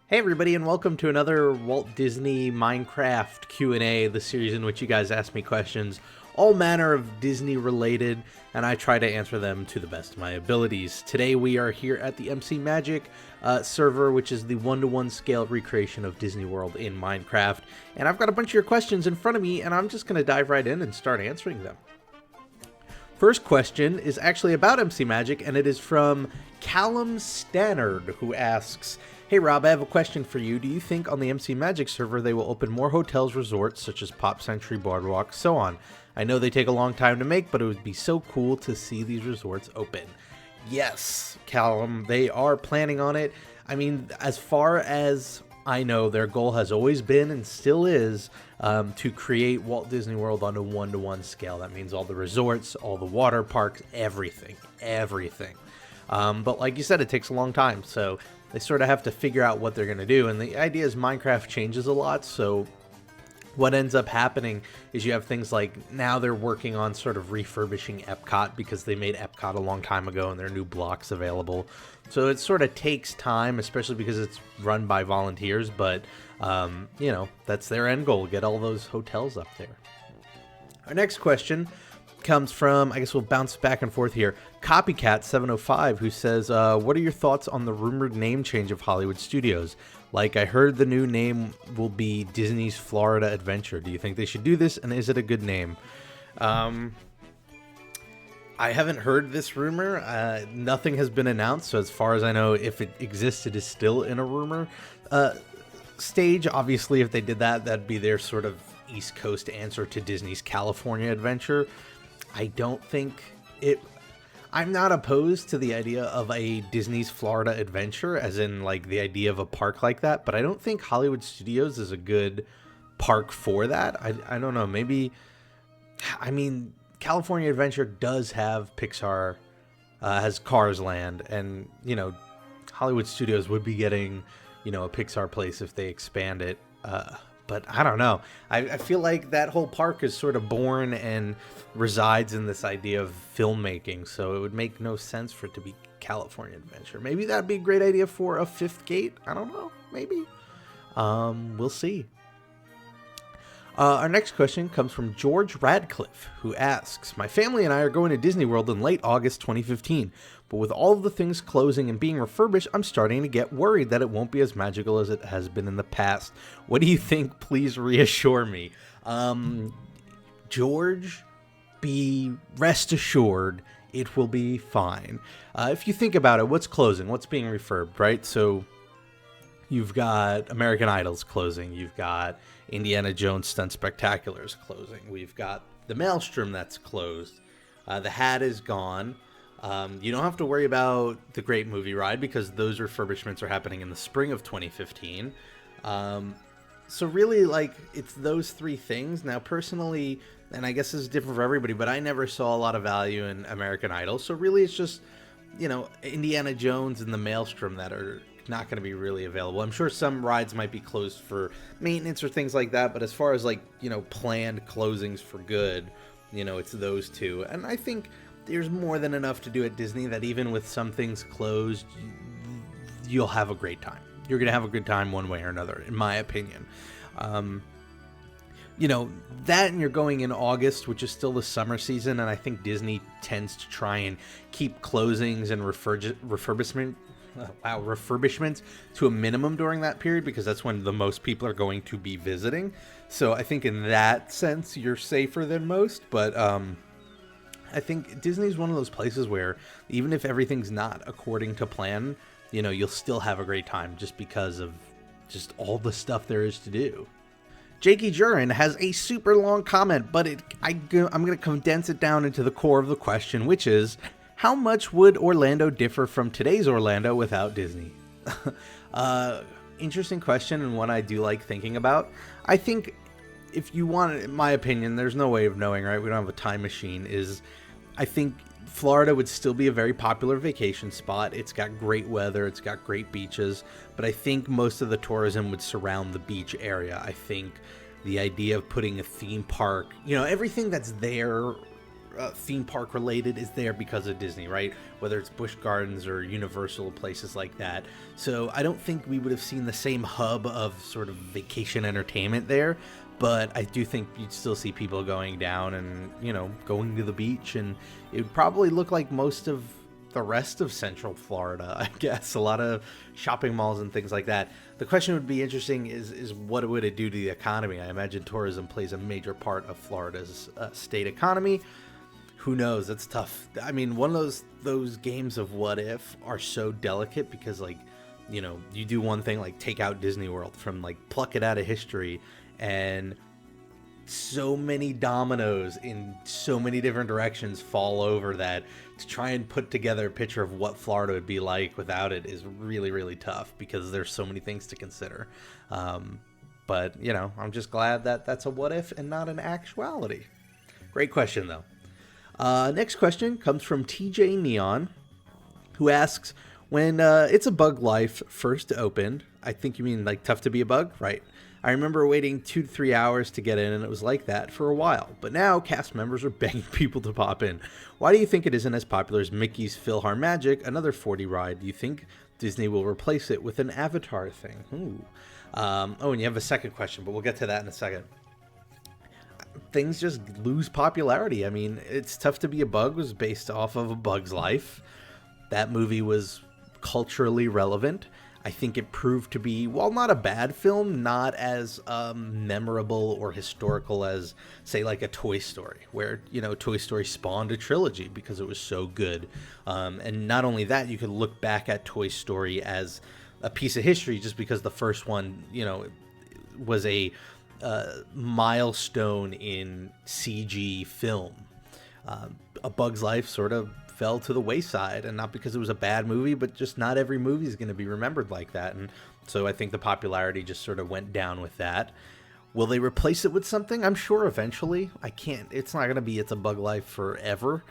Hey everybody, and welcome to another Walt Disney Minecraft Q&A, the series in which you guys ask me questions, all manner of Disney related, and I try to answer them to the best of my abilities. Today we are here at the MC Magic server, which is the 1-to-1 scale recreation of Disney World in Minecraft, and I've got a bunch of your questions in front of me, and I'm just going to dive right in and start answering them. First question is actually about MC Magic, and it is from Callum Stannard, who asks, "Hey Rob, I have a question for you. Do you think on the MC Magic server they will open more hotels, resorts, such as Pop Century, Boardwalk, so on? I know they take a long time to make, but it would be so cool to see these resorts open." Yes, Callum, they are planning on it. I mean, as far as I know, their goal has always been and still is to create Walt Disney World on a 1-to-1 scale. That means all the resorts, all the water parks, everything. But like you said, it takes a long time, so they sort of have to figure out what they're going to do. And the idea is Minecraft changes a lot, so what ends up happening is you have things like now they're working on sort of refurbishing Epcot because they made Epcot a long time ago and there are new blocks available. So it sort of takes time, especially because it's run by volunteers, but you know, that's their end goal, get all those hotels up there. Our next question comes from, I guess we'll bounce back and forth here, Copycat 705, who says, what are your thoughts on the rumored name change of Hollywood Studios? Like, I heard the new name will be Disney's Florida Adventure. Do you think they should do this, and is it a good name? I haven't heard this rumor. Nothing has been announced, so as far as I know, if it exists, it is still in a rumor stage. Obviously, if they did that, that'd be their sort of East Coast answer to Disney's California Adventure. I don't think it... I'm not opposed to the idea of a Disney's Florida Adventure, as in, like, the idea of a park like that, but I don't think Hollywood Studios is a good park for that. I don't know, maybe... I mean, California Adventure does have Pixar, has Cars Land, and, you know, Hollywood Studios would be getting, you know, a Pixar place if they expand it, but I don't know. I feel like that whole park is sort of born and resides in this idea of filmmaking, so it would make no sense for it to be California Adventure. Maybe that'd be a great idea for a fifth gate. I don't know. Maybe. We'll see. Our next question comes from George Radcliffe, who asks, "My family and I are going to Disney World in late August 2015, but with all of the things closing and being refurbished, I'm starting to get worried that it won't be as magical as it has been in the past. What do you think? Please reassure me." George, be rest assured, it will be fine. If you think about it, what's closing? What's being refurbed, right? So you've got American Idol's closing. You've got Indiana Jones Stunt Spectacular's closing. We've got the Maelstrom that's closed. The Hat is gone. You don't have to worry about the Great Movie Ride because those refurbishments are happening in the spring of 2015. So really, like, it's those three things. Now, personally, and I guess this is different for everybody, but I never saw a lot of value in American Idol. So really, it's just, you know, Indiana Jones and the Maelstrom that are not going to be really available. I'm sure some rides might be closed for maintenance or things like that, but as far as, like, you know, planned closings for good, you know, it's those two. And I think there's more than enough to do at Disney that even with some things closed, you'll have a great time. You're going to have a good time one way or another, in my opinion. You know, that, and you're going in August, which is still the summer season, and I think Disney tends to try and keep closings and refurbishments to a minimum during that period because that's when the most people are going to be visiting. So I think in that sense, you're safer than most, but I think Disney's one of those places where even if everything's not according to plan, you know, you'll still have a great time just because of just all the stuff there is to do. Jakey Jurin has a super long comment, but I'm going to condense it down into the core of the question, which is, how much would Orlando differ from today's Orlando without Disney? Interesting question, and one I do like thinking about. I think if you want, in my opinion, there's no way of knowing, right? We don't have a time machine. I think Florida would still be a very popular vacation spot. It's got great weather. It's got great beaches. But I think most of the tourism would surround the beach area. I think the idea of putting a theme park, you know, everything that's there theme park related is there because of Disney, right? Whether it's Busch Gardens or Universal, places like that. So I don't think we would have seen the same hub of sort of vacation entertainment there, but I do think you'd still see people going down and, you know, going to the beach, and it would probably look like most of the rest of Central Florida, I guess. A lot of shopping malls and things like that. The question would be interesting is what would it do to the economy? I imagine tourism plays a major part of Florida's state economy. Who knows? It's tough. I mean, one of those games of what if are so delicate because, like, you know, you do one thing like take out Disney World from, like, pluck it out of history, and so many dominoes in so many different directions fall over that to try and put together a picture of what Florida would be like without it is really, really tough because there's so many things to consider. But, you know, I'm just glad that that's a what if and not an actuality. Great question, though. Next question comes from TJ Neon, who asks, when It's a Bug Life first opened, I think you mean like Tough to Be a Bug, right? I remember waiting 2 to 3 hours to get in, and it was like that for a while. But now cast members are begging people to pop in. Why do you think it isn't as popular as Mickey's PhilharMagic, another 4D ride? Do you think Disney will replace it with an Avatar thing? Ooh. And you have a second question, but we'll get to that in a second. Things just lose popularity. I mean, It's Tough to Be a Bug was based off of A Bug's Life. That movie was culturally relevant. I think it proved to be, while not a bad film, not as memorable or historical as, say, like a Toy Story, where, you know, Toy Story spawned a trilogy because it was so good. And not only that, you could look back at Toy Story as a piece of history just because the first one, you know, was a milestone in CG film. A Bug's Life sort of fell to the wayside, and not because it was a bad movie, but just not every movie is going to be remembered like that. And so I think the popularity just sort of went down with that. Will they replace it with something? I'm sure eventually. It's not going to be It's a Bug Life forever.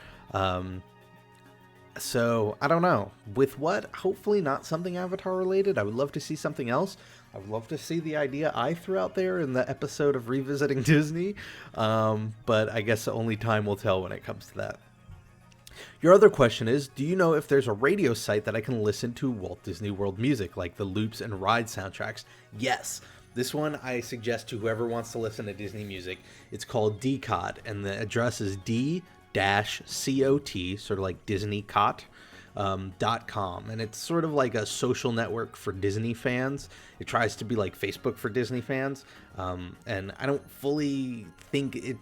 So I don't know. With what? Hopefully not something Avatar related. I would love to see something else. I would love to see the idea I threw out there in the episode of Revisiting Disney. But I guess only time will tell when it comes to that. Your other question is, do you know if there's a radio site that I can listen to Walt Disney World music, like the Loops and Ride soundtracks? Yes. This one I suggest to whoever wants to listen to Disney music. It's called DCOT, and the address is d-cot, sort of like DisneyCot, .com, and it's sort of like a social network for Disney fans. It tries to be like Facebook for Disney fans, and I don't fully think it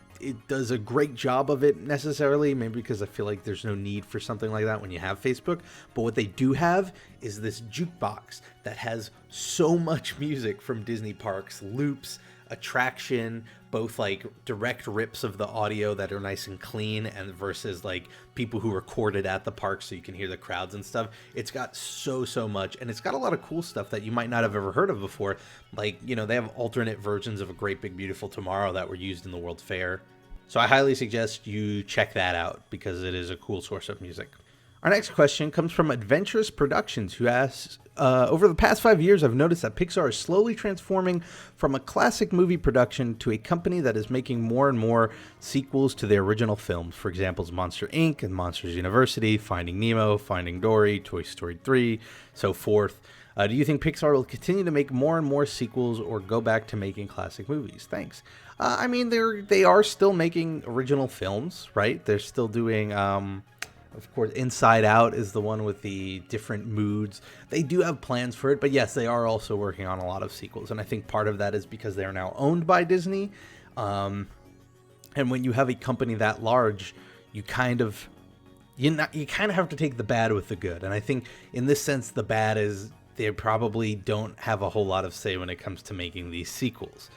does a great job of it necessarily, maybe because I feel like there's no need for something like that when you have Facebook. But what they do have is this jukebox that has so much music from Disney parks, loops, attraction, both like direct rips of the audio that are nice and clean, and versus like people who recorded at the park so you can hear the crowds and stuff. It's got so much, and it's got a lot of cool stuff that you might not have ever heard of before. Like, you know, they have alternate versions of A Great Big Beautiful Tomorrow that were used in the World's Fair. So I highly suggest you check that out because it is a cool source of music. Our next question comes from Adventurous Productions, who asks, over the past 5 years, I've noticed that Pixar is slowly transforming from a classic movie production to a company that is making more and more sequels to their original films. For example, Monster Inc. and Monsters University, Finding Nemo, Finding Dory, Toy Story 3, so forth. Do you think Pixar will continue to make more and more sequels or go back to making classic movies? Thanks. I mean, they are still making original films, right? They're still doing... Of course, Inside Out is the one with the different moods. They do have plans for it, but yes, they are also working on a lot of sequels. And I think part of that is because they're now owned by Disney. And when you have a company that large, you kind of have to take the bad with the good. And I think in this sense, the bad is they probably don't have a whole lot of say when it comes to making these sequels.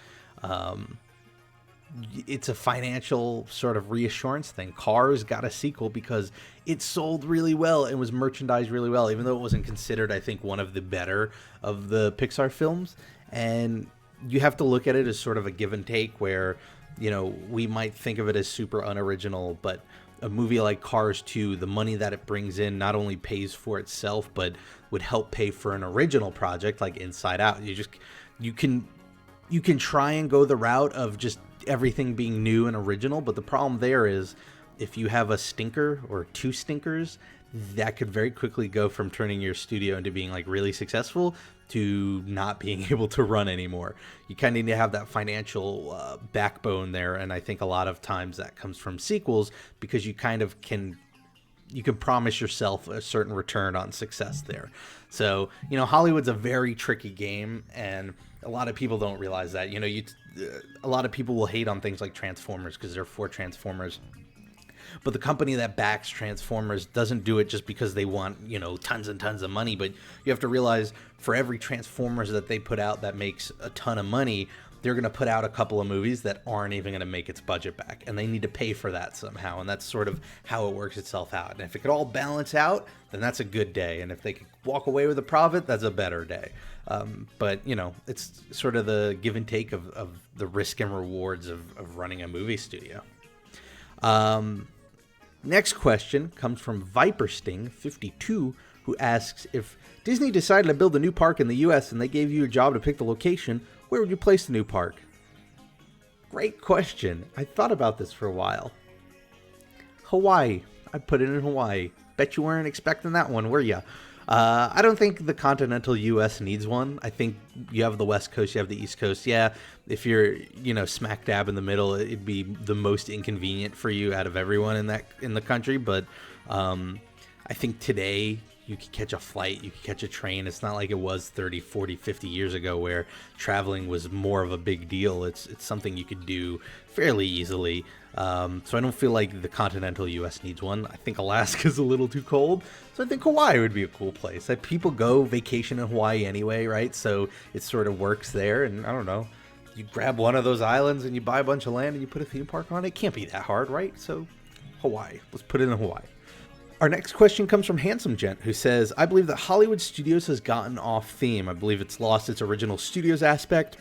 It's a financial sort of reassurance thing. Cars got a sequel because it sold really well and was merchandised really well, even though it wasn't considered, I think, one of the better of the Pixar films. And you have to look at it as sort of a give and take where, you know, we might think of it as super unoriginal, but a movie like Cars 2, the money that it brings in not only pays for itself, but would help pay for an original project like Inside Out. You can try and go the route of just everything being new and original, but the problem there is if you have a stinker or two stinkers, that could very quickly go from turning your studio into being like really successful to not being able to run anymore. You kind of need to have that financial backbone there, and I think a lot of times that comes from sequels, because you kind of can promise yourself a certain return on success there. So, Hollywood's a very tricky game, and a lot of people don't realize that. A lot of people will hate on things like Transformers because they're for Transformers. But the company that backs Transformers doesn't do it just because they want, tons and tons of money. But you have to realize, for every Transformers that they put out that makes a ton of money, they're going to put out a couple of movies that aren't even going to make its budget back. And they need to pay for that somehow. And that's sort of how it works itself out. And if it could all balance out, then that's a good day. And if they could walk away with a profit, that's a better day. But, it's sort of the give and take of the risk and rewards of running a movie studio. Next question comes from ViperSting52, who asks, if Disney decided to build a new park in the U.S. and they gave you a job to pick the location, where would you place the new park? Great question. I thought about this for a while. Hawaii. I'd put it in Hawaii. Bet you weren't expecting that one, were you? I don't think the continental U.S. needs one. I think you have the West Coast, you have the East Coast. Yeah, if you're, smack dab in the middle, it'd be the most inconvenient for you out of everyone in the country. But I think today you could catch a flight, you could catch a train. It's not like it was 30, 40, 50 years ago where traveling was more of a big deal. It's something you could do fairly easily. So I don't feel like the continental U.S. needs one. I think Alaska's a little too cold. So I think Hawaii would be a cool place. Like, people go vacation in Hawaii anyway, right? So it sort of works there. And I don't know, you grab one of those islands and you buy a bunch of land and you put a theme park on it. It can't be that hard, right? So Hawaii. Let's put it in Hawaii. Our next question comes from Handsome Gent, who says, I believe that Hollywood Studios has gotten off theme. I believe it's lost its original studios aspect.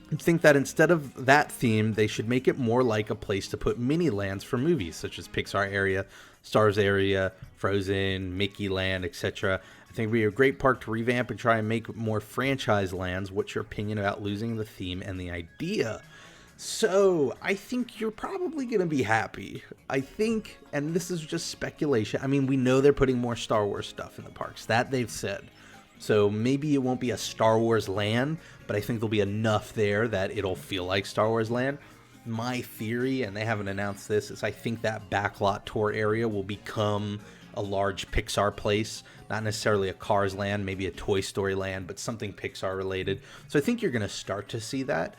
I think that instead of that theme, they should make it more like a place to put mini lands for movies, such as Pixar area, Stars area, Frozen, Mickey Land, etc. I think it would be a great park to revamp and try and make more franchise lands. What's your opinion about losing the theme and the idea? So, I think you're probably going to be happy. I think, and this is just speculation, I mean, we know they're putting more Star Wars stuff in the parks. That they've said. So maybe it won't be a Star Wars land, but I think there'll be enough there that it'll feel like Star Wars land. My theory, and they haven't announced this, is I think that backlot tour area will become a large Pixar place. Not necessarily a Cars land, maybe a Toy Story land, but something Pixar related. So I think you're going to start to see that.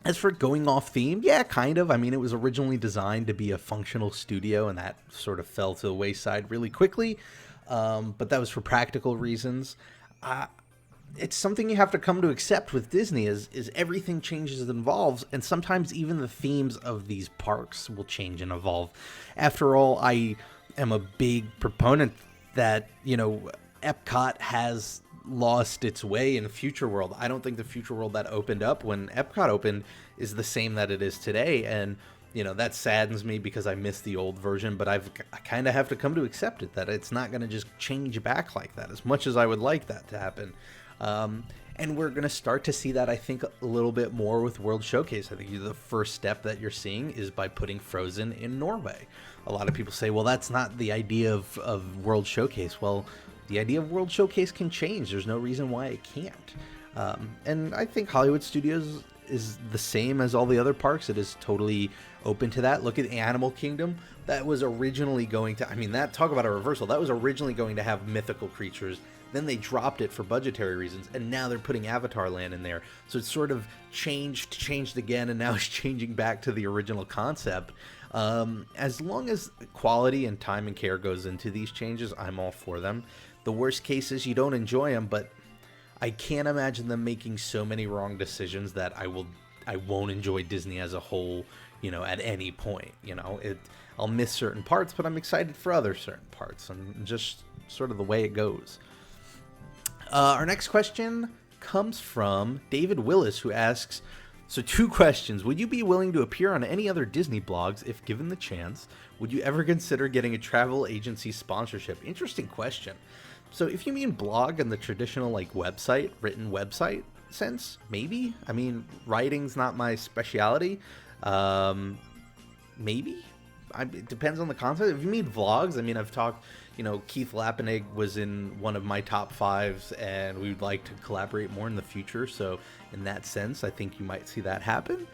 As for going off theme, yeah, kind of. I mean, it was originally designed to be a functional studio, and that sort of fell to the wayside really quickly. But that was for practical reasons. It's something you have to come to accept with Disney is everything changes and evolves, and sometimes even the themes of these parks will change and evolve. After all, I am a big proponent that, Epcot has lost its way in Future World. I don't think the Future World that opened up when Epcot opened is the same that it is today, and that saddens me because I miss the old version, but I kind of have to come to accept it, that it's not going to just change back like that, as much as I would like that to happen. And we're going to start to see that, I think, a little bit more with World Showcase. I think the first step that you're seeing is by putting Frozen in Norway. A lot of people say, well, that's not the idea of World Showcase. Well, the idea of World Showcase can change. There's no reason why it can't. And I think Hollywood Studios is the same as all the other parks. It is totally open to that. Look at Animal Kingdom. That was originally going to, talk about a reversal. That was originally going to have mythical creatures. Then they dropped it for budgetary reasons, and now they're putting Avatar Land in there. So it's sort of changed again, and now it's changing back to the original concept. As long as quality and time and care goes into these changes, I'm all for them. The worst case is you don't enjoy them, but I can't imagine them making so many wrong decisions that I won't enjoy Disney as a whole, at any point. I'll miss certain parts, but I'm excited for other certain parts, and just sort of the way it goes. Our next question comes from David Willis, who asks, so 2 questions. Would you be willing to appear on any other Disney blogs if given the chance? Would you ever consider getting a travel agency sponsorship? Interesting question. So if you mean blog in the traditional written website sense, maybe. I mean, writing's not my specialty. Maybe. it depends on the concept. If you mean vlogs, I mean, I've talked, Keith Lappenig was in one of my top 5s, and we would like to collaborate more in the future. So in that sense, I think you might see that happen.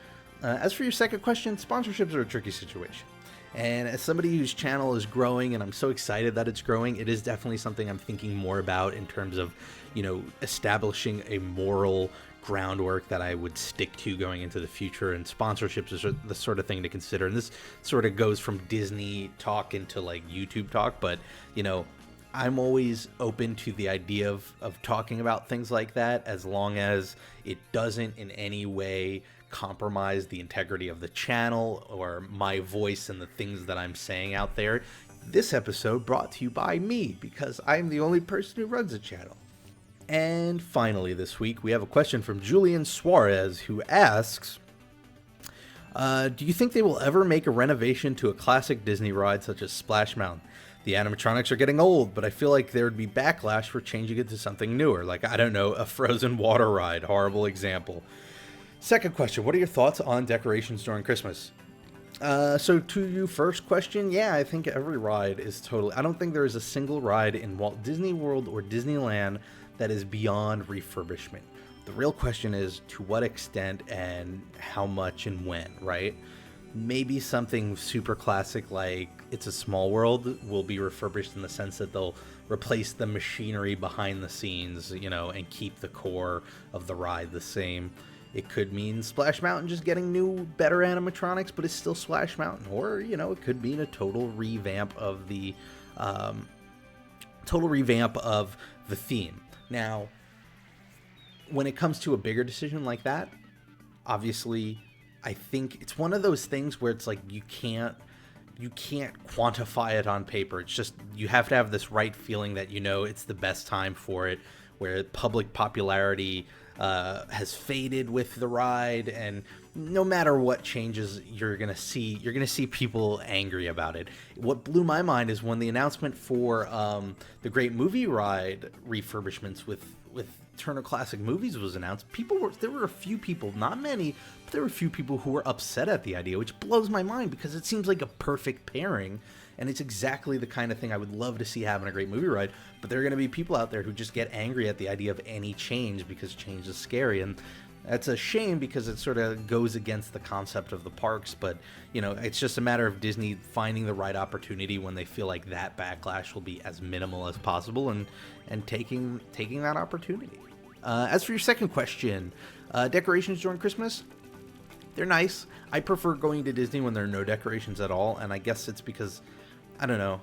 As for your second question, sponsorships are a tricky situation. And as somebody whose channel is growing, and I'm so excited that it's growing, it is definitely something I'm thinking more about in terms of, establishing a moral groundwork that I would stick to going into the future. And sponsorships is the sort of thing to consider. And this sort of goes from Disney talk into like YouTube talk, but, I'm always open to the idea of talking about things like that, as long as it doesn't in any way compromise the integrity of the channel or my voice and the things that I'm saying out there. This episode brought to you by me, because I'm the only person who runs a channel. And finally this week, we have a question from Julian Suarez, who asks, do you think they will ever make a renovation to a classic Disney ride such as Splash Mountain? The animatronics are getting old, but I feel like there would be backlash for changing it to something newer, like, I don't know, a frozen water ride. Horrible example. Second question, what are your thoughts on decorations during Christmas? So to your first question, yeah, I think every ride is totally... I don't think there is a single ride in Walt Disney World or Disneyland that is beyond refurbishment. The real question is to what extent and how much and when, right? Maybe something super classic like It's a Small World will be refurbished in the sense that they'll replace the machinery behind the scenes, and keep the core of the ride the same. It could mean Splash Mountain just getting new, better animatronics, but it's still Splash Mountain. Or, it could mean a total revamp of the theme. Now, when it comes to a bigger decision like that, obviously, I think it's one of those things where it's like you can't quantify it on paper. It's just you have to have this right feeling that it's the best time for it, where public popularity has faded with the ride, and no matter what changes, you're gonna see people angry about it. What blew my mind is when the announcement for the Great Movie Ride refurbishments with Turner Classic Movies was announced. There were a few people, not many, but there were a few people who were upset at the idea, which blows my mind because it seems like a perfect pairing. And it's exactly the kind of thing I would love to see happen a Great Movie Ride. But there are going to be people out there who just get angry at the idea of any change because change is scary. And that's a shame because it sort of goes against the concept of the parks. But, it's just a matter of Disney finding the right opportunity when they feel like that backlash will be as minimal as possible and taking that opportunity. As for your second question, decorations during Christmas, they're nice. I prefer going to Disney when there are no decorations at all. And I guess it's because... I don't know.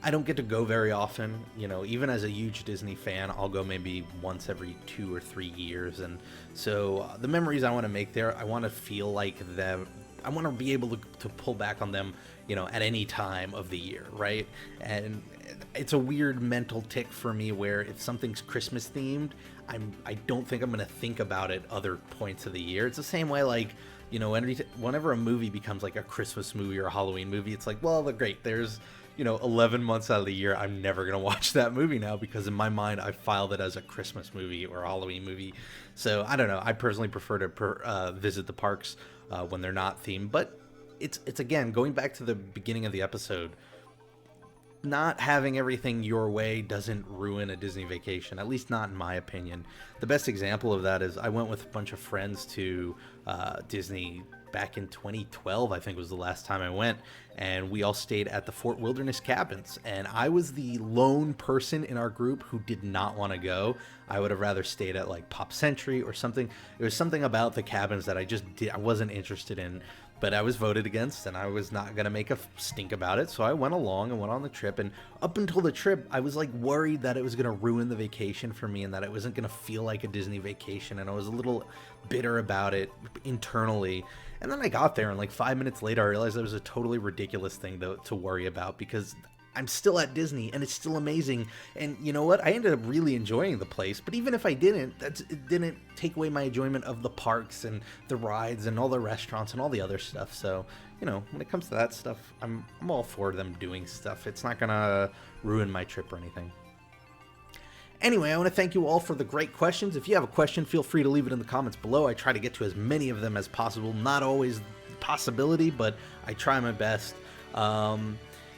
I don't get to go very often. Even as a huge Disney fan, I'll go maybe once every 2 or 3 years. And so the memories I want to make there, I want to feel like them. I want to be able to pull back on them, at any time of the year, right? And it's a weird mental tick for me where if something's Christmas themed, I don't think I'm going to think about it other points of the year. It's the same way like, whenever a movie becomes like a Christmas movie or a Halloween movie, it's like, well, great. There's, 11 months out of the year, I'm never going to watch that movie now because in my mind, I filed it as a Christmas movie or a Halloween movie. So I don't know. I personally prefer to visit the parks when they're not themed. But it's again, going back to the beginning of the episode, not having everything your way doesn't ruin a Disney vacation, at least not in my opinion. The best example of that is I went with a bunch of friends to Disney back in 2012, I think was the last time I went, and we all stayed at the Fort Wilderness Cabins, and I was the lone person in our group who did not want to go. I would have rather stayed at like Pop Century or something. There was something about the cabins that I wasn't interested in. But I was voted against, and I was not going to make a stink about it, so I went along and went on the trip, and up until the trip, I was, like, worried that it was going to ruin the vacation for me and that it wasn't going to feel like a Disney vacation, and I was a little bitter about it internally, and then I got there, and, like, 5 minutes later, I realized it was a totally ridiculous thing to worry about, because I'm still at Disney, and it's still amazing, and you know what? I ended up really enjoying the place, but even if I didn't, it didn't take away my enjoyment of the parks and the rides and all the restaurants and all the other stuff. So, when it comes to that stuff, I'm all for them doing stuff. It's not gonna ruin my trip or anything. Anyway, I want to thank you all for the great questions. If you have a question, feel free to leave it in the comments below. I try to get to as many of them as possible. Not always a possibility, but I try my best.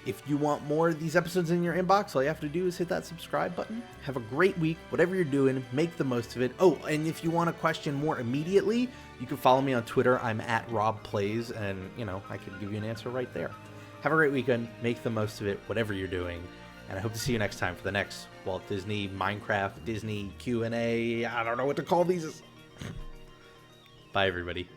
If you want more of these episodes in your inbox, all you have to do is hit that subscribe button. Have a great week. Whatever you're doing, make the most of it. Oh, and if you want a question more immediately, you can follow me on Twitter. I'm at RobPlays, and, I can give you an answer right there. Have a great weekend. Make the most of it, whatever you're doing. And I hope to see you next time for the next Walt Disney, Minecraft, Disney Q&A. I don't know what to call these. Bye, everybody.